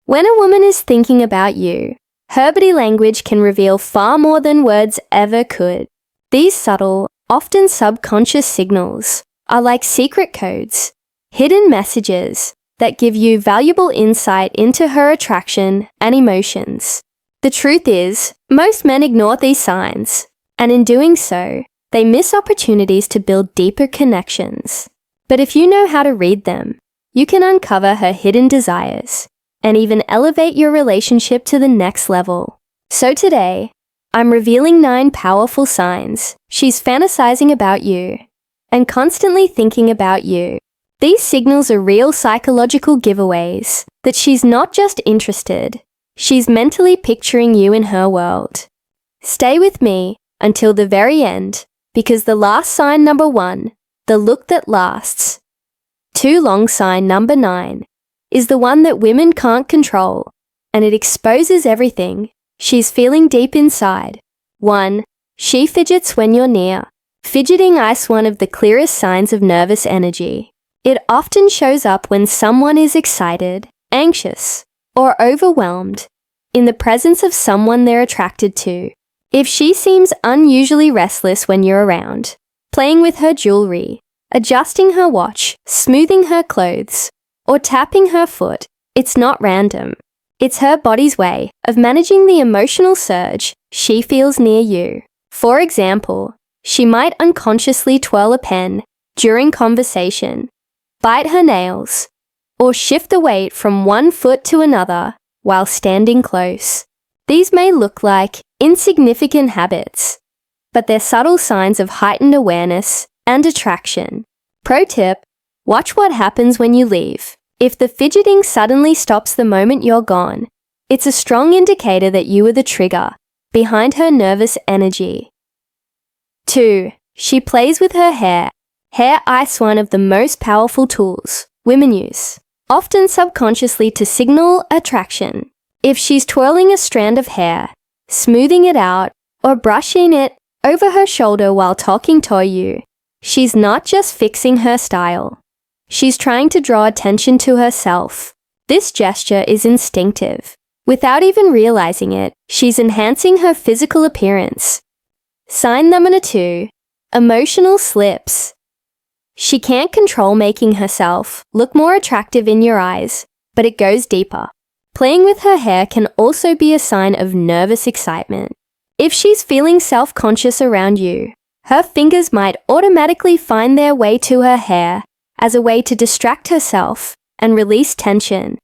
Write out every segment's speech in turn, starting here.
When a woman is thinking about you, her body language can reveal far more than words ever could. These subtle, often subconscious signals are like secret codes, hidden messages that give you valuable insight into her attraction and emotions. The truth is, most men ignore these signs, and in doing so, they miss opportunities to build deeper connections. But if you know how to read them, you can uncover her hidden desires and even elevate your relationship to the next level. So today, I'm revealing 9 powerful signs she's fantasizing about you and constantly thinking about you. These signals are real psychological giveaways that she's not just interested, she's mentally picturing you in her world. Stay with me until the very end, because the last sign number 1, the look that lasts, too long sign number 9, is the one that women can't control, and it exposes everything she's feeling deep inside. 1. She fidgets when you're near. Fidgeting is one of the clearest signs of nervous energy. It often shows up when someone is excited, anxious, or overwhelmed in the presence of someone they're attracted to. If she seems unusually restless when you're around, playing with her jewelry, adjusting her watch, smoothing her clothes, or tapping her foot, it's not random. It's her body's way of managing the emotional surge she feels near you. For example, she might unconsciously twirl a pen during conversation, bite her nails, or shift the weight from one foot to another while standing close. These may look like insignificant habits, but they're subtle signs of heightened awareness and attraction. Pro tip: watch what happens when you leave. If the fidgeting suddenly stops the moment you're gone, it's a strong indicator that you were the trigger behind her nervous energy. 2. She plays with her hair. Hair is one of the most powerful tools women use, often subconsciously to signal attraction. If she's twirling a strand of hair, smoothing it out, or brushing it over her shoulder while talking to you, she's not just fixing her style. She's trying to draw attention to herself. This gesture is instinctive. Without even realizing it, she's enhancing her physical appearance. Sign number 2, emotional slips. She can't control making herself look more attractive in your eyes, but it goes deeper. Playing with her hair can also be a sign of nervous excitement. If she's feeling self-conscious around you, her fingers might automatically find their way to her hair as a way to distract herself and release tension.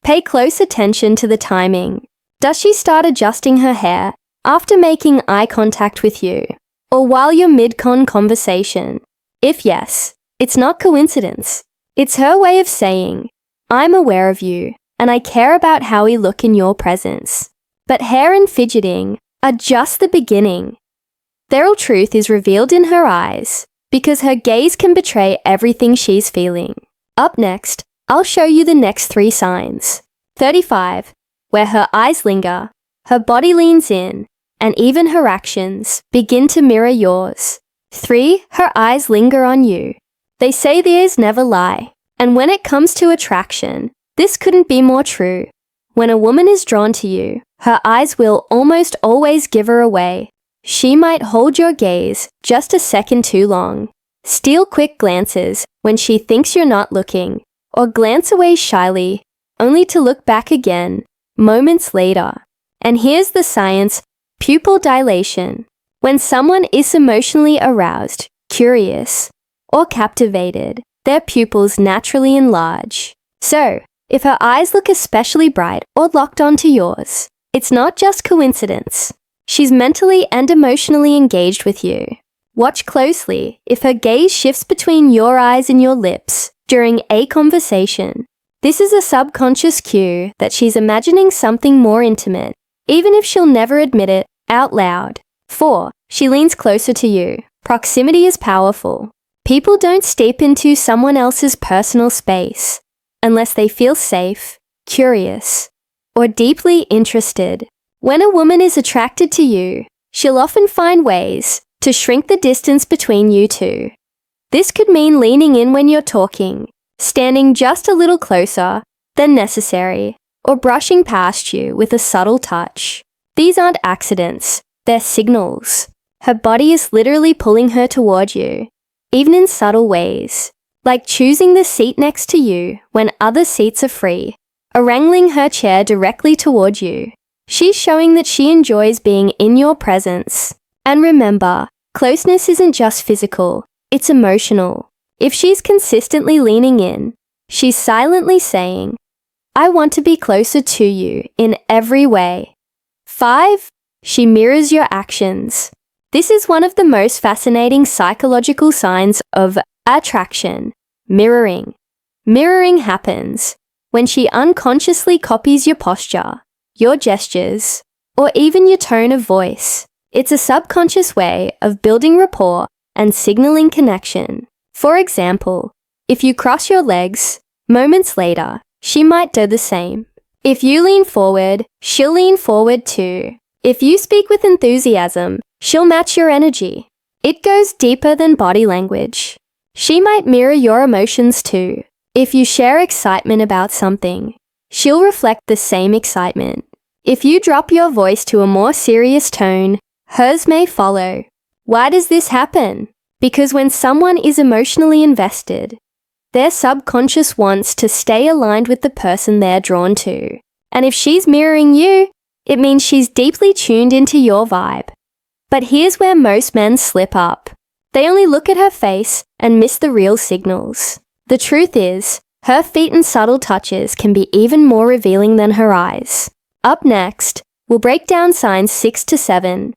Pay close attention to the timing. Does she start adjusting her hair after making eye contact with you, or while you're mid-conversation? If yes, it's not coincidence. It's her way of saying, I'm aware of you, and I care about how we look in your presence. But hair and fidgeting are just the beginning. The real truth is revealed in her eyes, because her gaze can betray everything she's feeling. Up next, I'll show you the next 3 signs. 35, where her eyes linger, her body leans in, and even her actions begin to mirror yours. 3, her eyes linger on you. They say the eyes never lie, and when it comes to attraction, this couldn't be more true. When a woman is drawn to you, her eyes will almost always give her away. She might hold your gaze just a second too long, steal quick glances when she thinks you're not looking, or glance away shyly, only to look back again moments later. And here's the science: pupil dilation. When someone is emotionally aroused, curious, or captivated, their pupils naturally enlarge. So, if her eyes look especially bright or locked onto yours, it's not just coincidence. She's mentally and emotionally engaged with you. Watch closely if her gaze shifts between your eyes and your lips during a conversation. This is a subconscious cue that she's imagining something more intimate, even if she'll never admit it out loud. 4. She leans closer to you. Proximity is powerful. People don't step into someone else's personal space unless they feel safe, curious, or deeply interested. When a woman is attracted to you, she'll often find ways to shrink the distance between you two. This could mean leaning in when you're talking, standing just a little closer than necessary, or brushing past you with a subtle touch. These aren't accidents, they're signals. Her body is literally pulling her toward you, even in subtle ways, like choosing the seat next to you when other seats are free, or wrangling her chair directly toward you. She's showing that she enjoys being in your presence. And remember, closeness isn't just physical, it's emotional. If she's consistently leaning in, she's silently saying, I want to be closer to you in every way. 5. She mirrors your actions. This is one of the most fascinating psychological signs of attraction. Mirroring. Mirroring happens when she unconsciously copies your posture, your gestures, or even your tone of voice. It's a subconscious way of building rapport and signaling connection. For example, if you cross your legs, moments later, she might do the same. If you lean forward, she'll lean forward too. If you speak with enthusiasm, she'll match your energy. It goes deeper than body language. She might mirror your emotions too. If you share excitement about something, she'll reflect the same excitement. If you drop your voice to a more serious tone, hers may follow. Why does this happen? Because when someone is emotionally invested, their subconscious wants to stay aligned with the person they're drawn to. And if she's mirroring you, it means she's deeply tuned into your vibe. But here's where most men slip up. They only look at her face and miss the real signals. The truth is, her feet and subtle touches can be even more revealing than her eyes. Up next, we'll break down signs 6 to 7,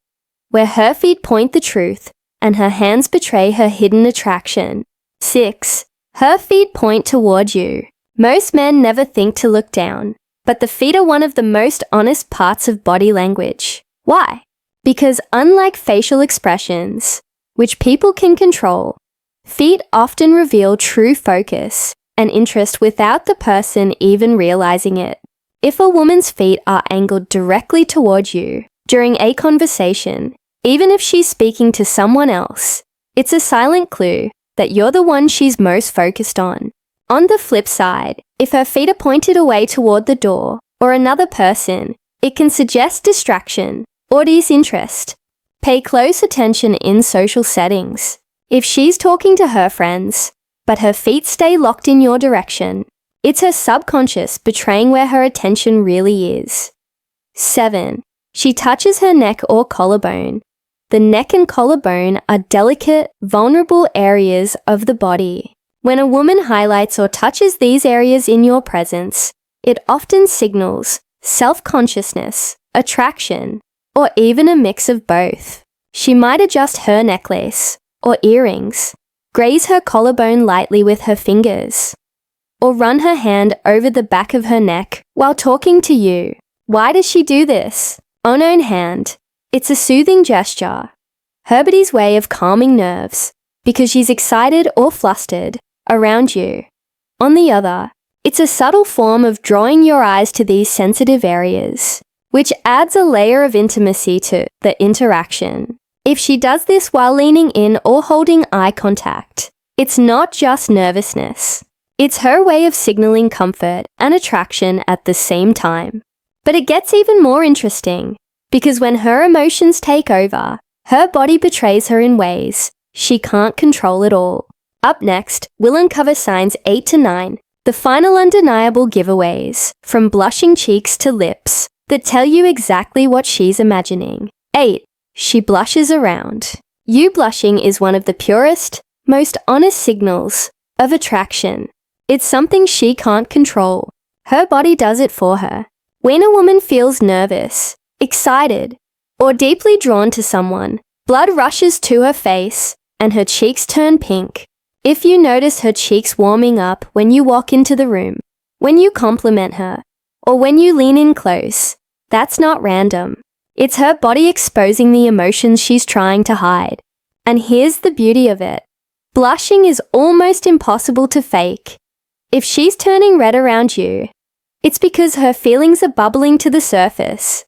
where her feet point the truth and her hands betray her hidden attraction. 6. Her feet point toward you. Most men never think to look down, but the feet are one of the most honest parts of body language. Why? Because unlike facial expressions, which people can control, feet often reveal true focus and interest without the person even realizing it. If a woman's feet are angled directly toward you during a conversation, even if she's speaking to someone else, it's a silent clue that you're the one she's most focused on. On the flip side, if her feet are pointed away toward the door or another person, it can suggest distraction or disinterest. Pay close attention in social settings. If she's talking to her friends, but her feet stay locked in your direction, it's her subconscious betraying where her attention really is. 7. She touches her neck or collarbone. The neck and collarbone are delicate, vulnerable areas of the body. When a woman highlights or touches these areas in your presence, it often signals self-consciousness, attraction, or even a mix of both. She might adjust her necklace or earrings, graze her collarbone lightly with her fingers, or run her hand over the back of her neck while talking to you. Why does she do this? On one hand, it's a soothing gesture, her body's way of calming nerves because she's excited or flustered around you. On the other, it's a subtle form of drawing your eyes to these sensitive areas, which adds a layer of intimacy to the interaction. If she does this while leaning in or holding eye contact, it's not just nervousness. It's her way of signaling comfort and attraction at the same time. But it gets even more interesting, because when her emotions take over, her body betrays her in ways she can't control at all. Up next, we'll uncover signs 8 to 9, the final undeniable giveaways, from blushing cheeks to lips, that tell you exactly what she's imagining. 8. She blushes around. You blushing is one of the purest, most honest signals of attraction. It's something she can't control. Her body does it for her. When a woman feels nervous, excited, or deeply drawn to someone, blood rushes to her face and her cheeks turn pink. If you notice her cheeks warming up when you walk into the room, when you compliment her, or when you lean in close, that's not random. It's her body exposing the emotions she's trying to hide. And here's the beauty of it. Blushing is almost impossible to fake. If she's turning red around you, it's because her feelings are bubbling to the surface,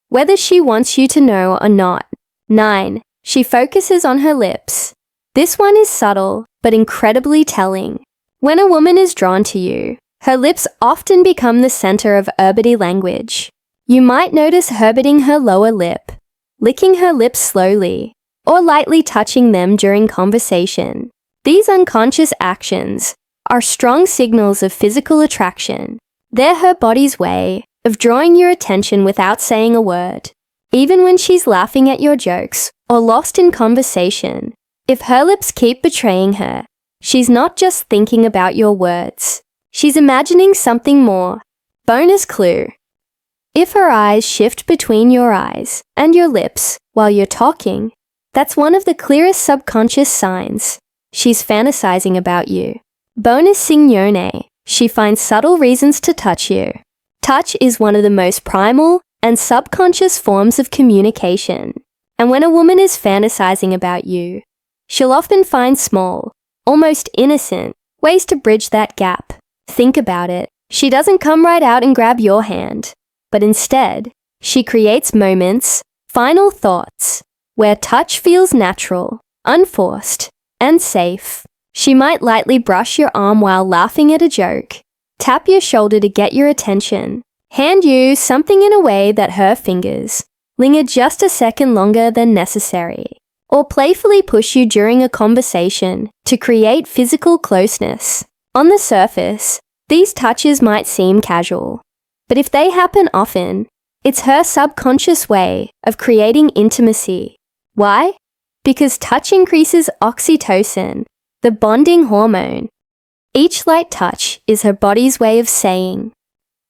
whether she wants you to know or not. 9. She focuses on her lips. This one is subtle, but incredibly telling. When a woman is drawn to you, Her lips often become the center of body language. You might notice her biting her lower lip, licking her lips slowly, or lightly touching them during conversation. These unconscious actions are strong signals of physical attraction. They're her body's way of drawing your attention without saying a word. Even when she's laughing at your jokes or lost in conversation, if her lips keep betraying her, she's not just thinking about your words. She's imagining something more. Bonus clue. If her eyes shift between your eyes and your lips while you're talking, that's one of the clearest subconscious signs. She's fantasizing about you. Bonus signone. She finds subtle reasons to touch you. Touch is one of the most primal and subconscious forms of communication. And when a woman is fantasizing about you, she'll often find small, almost innocent, ways to bridge that gap. Think about it. She doesn't come right out and grab your hand, but instead, she creates moments, final thoughts, where touch feels natural, unforced, and safe. She might lightly brush your arm while laughing at a joke, tap your shoulder to get your attention, hand you something in a way that her fingers linger just a second longer than necessary, or playfully push you during a conversation to create physical closeness. On the surface, these touches might seem casual, but if they happen often, it's her subconscious way of creating intimacy. Why? Because touch increases oxytocin, the bonding hormone. Each light touch is her body's way of saying,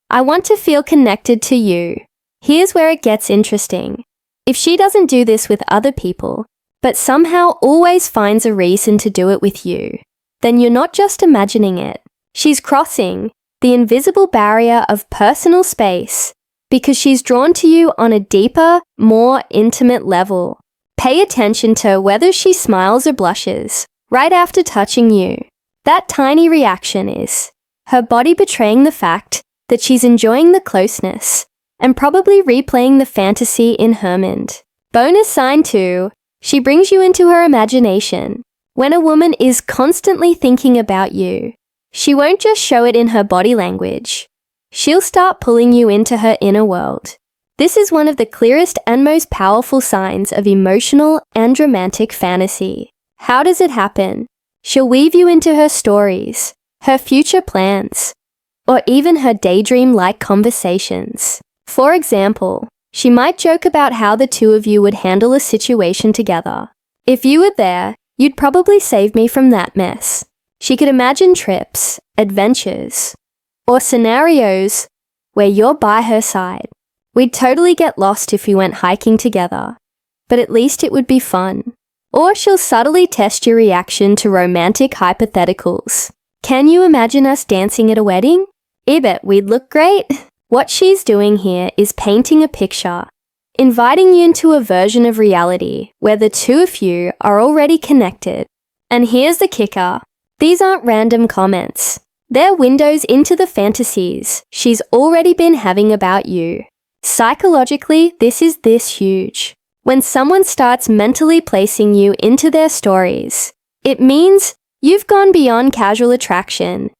I want to feel connected to you. Here's where it gets interesting. If she doesn't do this with other people, but somehow always finds a reason to do it with you, then you're not just imagining it. She's crossing the invisible barrier of personal space because she's drawn to you on a deeper, more intimate level. Pay attention to whether she smiles or blushes right after touching you. That tiny reaction is her body betraying the fact that she's enjoying the closeness and probably replaying the fantasy in her mind. Bonus sign 2, she brings you into her imagination. When a woman is constantly thinking about you, she won't just show it in her body language. She'll start pulling you into her inner world. This is one of the clearest and most powerful signs of emotional and romantic fantasy. How does it happen? She'll weave you into her stories, her future plans, or even her daydream-like conversations. For example, she might joke about how the two of you would handle a situation together. If you were there, you'd probably save me from that mess. She could imagine trips, adventures, or scenarios where you're by her side. We'd totally get lost if we went hiking together, but at least it would be fun. Or she'll subtly test your reaction to romantic hypotheticals. Can you imagine us dancing at a wedding? I bet we'd look great. What she's doing here is painting a picture, inviting you into a version of reality where the two of you are already connected. And here's the kicker. These aren't random comments. They're windows into the fantasies she's already been having about you. Psychologically, this is this huge. When someone starts mentally placing you into their stories, it means you've gone beyond casual attraction.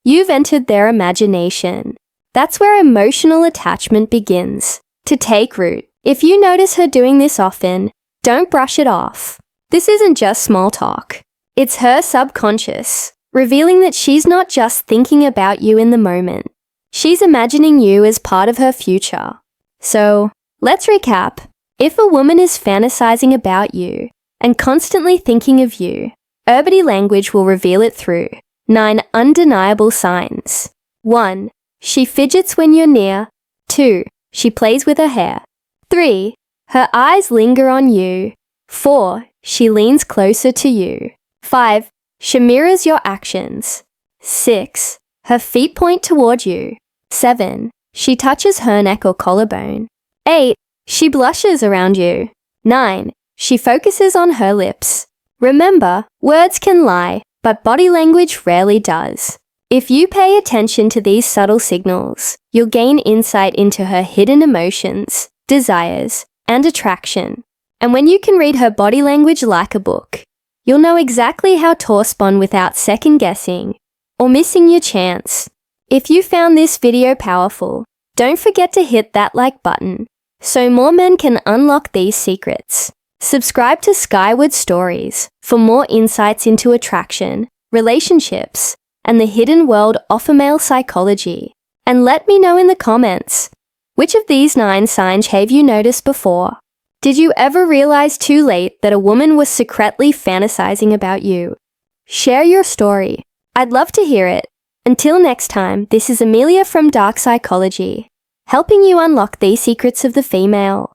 You've entered their imagination. That's where emotional attachment begins to take root. If you notice her doing this often, don't brush it off. This isn't just small talk. It's her subconscious, revealing that she's not just thinking about you in the moment. She's imagining you as part of her future. So, let's recap. If a woman is fantasizing about you and constantly thinking of you, her body language will reveal it through 9 undeniable signs. 1. She fidgets when you're near. 2. She plays with her hair. 3. Her eyes linger on you. 4. She leans closer to you. 5. She mirrors your actions. 6. Her feet point toward you. 7. She touches her neck or collarbone. 8. She blushes around you. 9. She focuses on her lips. Remember, words can lie, but body language rarely does. If you pay attention to these subtle signals, you'll gain insight into her hidden emotions, desires, and attraction. And when you can read her body language like a book, you'll know exactly how to respond without second guessing or missing your chance. If you found this video powerful, don't forget to hit that like button so more men can unlock these secrets. Subscribe to Skyward Stories for more insights into attraction, relationships, and the hidden world of male psychology. And let me know in the comments, which of these 9 signs have you noticed before? Did you ever realize too late that a woman was secretly fantasizing about you? Share your story. I'd love to hear it. Until next time, this is Amelia from Dark Psychology, helping you unlock these secrets of the female.